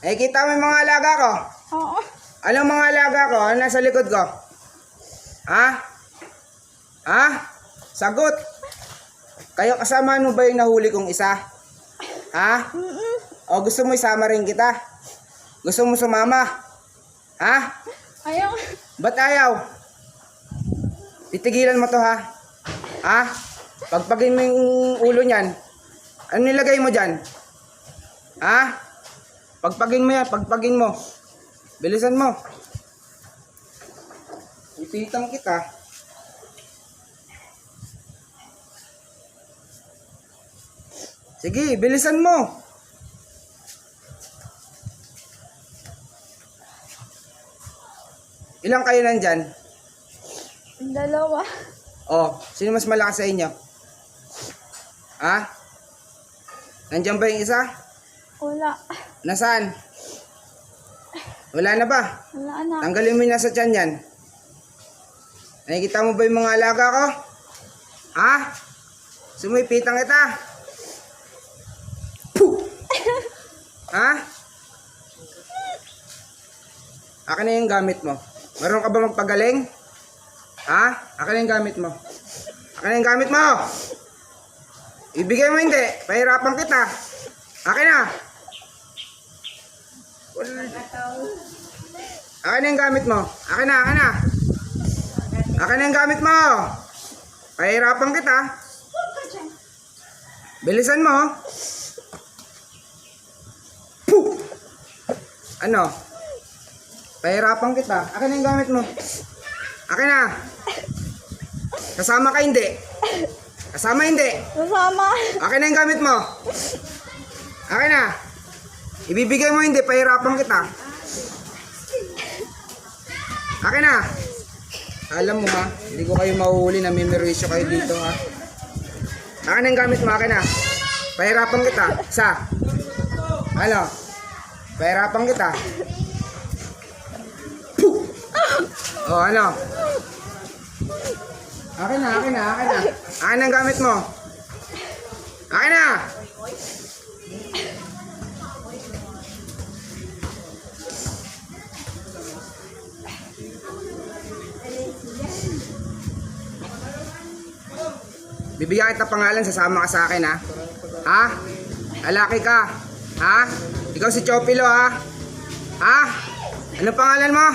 Eh, kita mo yung mga alaga ko? Oo. Anong mga alaga ko? Ano nasa likod ko? Ha? Ha? Sagot. Kayo kasama mo ba yung nahuli kong isa? Ha? O gusto mo isama rin kita? Gusto mo sumama? Ha? Ayaw. Ba't ayaw? Titigilan mo to ha? Ha? Pagpagin mo yung ulo niyan. Ano nilagay mo dyan? Ha? Pagpagin mo yan, pagpagin mo. Bilisan mo. Ipitang kita. Sige, bilisan mo. Ilang kayo nandyan? Dalawa. Oh, sino mas malakas sa inyo? Ha? Nandyan ba yung isa? Wala. Nasaan? Wala na ba? Wala na. Tanggalin mo yung nasa tiyan yan. Nakikita mo ba yung mga alaga ko? Ha? Sumipitang kita. Puh! Ha? Akin na yung gamit mo. Meron ka ba magpagaling? Ha? Akin na yung gamit mo. Akin na yung gamit mo. Ibigay mo hindi. Pahirapan kita. Akin na. Akin na yung gamit mo. Akin na, akin na. Akin na yung gamit mo. Pahirapan kita. Bilisan mo. Puh! Ano? Pahirapan kita. Akin na yung gamit mo. Akin na. Kasama ka hindi. Kasama hindi. Kasama. Akin na yung gamit mo. Akin na. Ibibigay mo hindi. Pahirapan kita. Akin na. Alam mo ha, hindi ko kayo mahuhuli, namimirwisyo kayo dito ha. Akin na yung gamit mo, akin na. Pahirapan kita. Isa. Ano? Pahirapan kita. Puh! O ano? Akin na, akin na, akin na. Akin na yung gamit mo. Akin na! Bibigyan kita pangalan, sasama ka sa akin ha. Ha? Lalaki ka. Ha? Ikaw si Chopilo ha. Ha? Ano pangalan mo?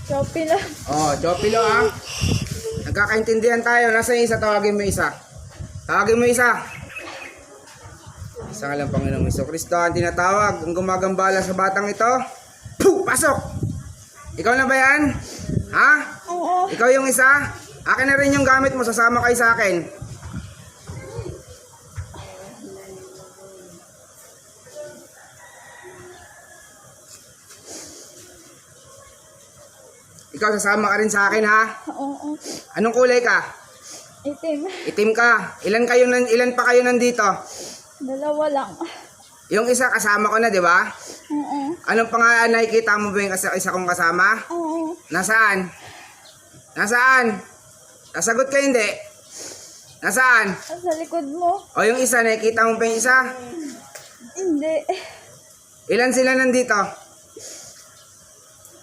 Shopee lang. Oh, Chopilo ha. Nagkakaintindihan tayo. Nasa isa, tawagin mo isa. Tawagin mo isa. Isa nga lang, Panginoong Jesucristo ang tinatawag. Ang gumagambala sa batang ito. Puh! Pasok! Ikaw na ba yan? Ha? Oo. Ikaw yung isa? Akin na rin yung gamit mo. Sasama kayo sa akin. Ikaw sasama ka rin sa akin ha? Oo. Anong kulay ka? Itim. Itim ka. Ilan pa kayo nandito? Dalawa lang. Yung isa kasama ko na, di ba? Oo. Anong pangalan, nakikita mo ba yung isa kong kasama? Oo. Nasaan? Nasaan? Nasagot ka hindi? Nasaan? Sa likod mo. O yung isa, nakikita mo ba yung isa? Hindi. Ilan sila nandito?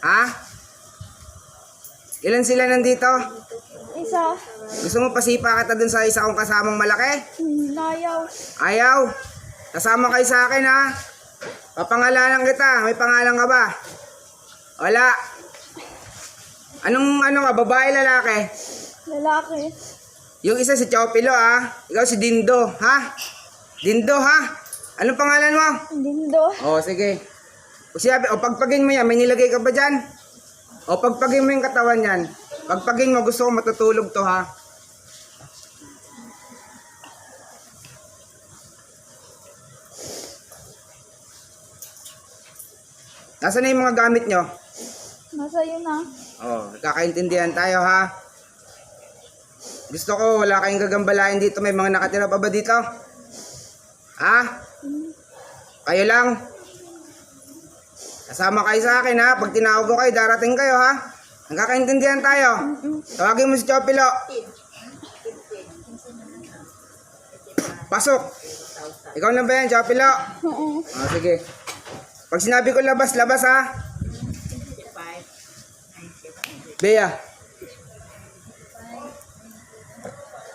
Ha? Ilan sila nandito? Isa. Gusto mo pasipa kita dun sa isa kong kasamang malaki? Nayaw. Ayaw. Kasama kayo sa akin ha. Papangalanan kita. May pangalan ka ba? Wala. Anong ka? Babae, lalaki? Lalaki. Yung isa si Chopilo ha. Ikaw si Dindo ha. Dindo ha. Anong pangalan mo? Dindo. O sige. O pagpagin mo yan. May nilagay ka ba dyan? O pagpagin mo yung katawan yan. Pagpagin mo, gusto ko matutulog to ha. Nasaan na yung mga gamit nyo? Nasa iyo na. Oh, nagkakaintindihan tayo ha. Gusto ko wala kayong gagambalain dito. May mga nakatira pa ba dito? Ha? Kayo lang? Kasama kayo sa akin ha. Pag tinawag ko kayo, darating kayo ha. Nagkakaintindihan tayo. Tawagin mo si Chopilo. Pasok. Ikaw na ba yan, Chopilo? Oo. Sige. Pag sinabi ko labas, labas ha. Bea.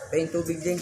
Pahing tubig din.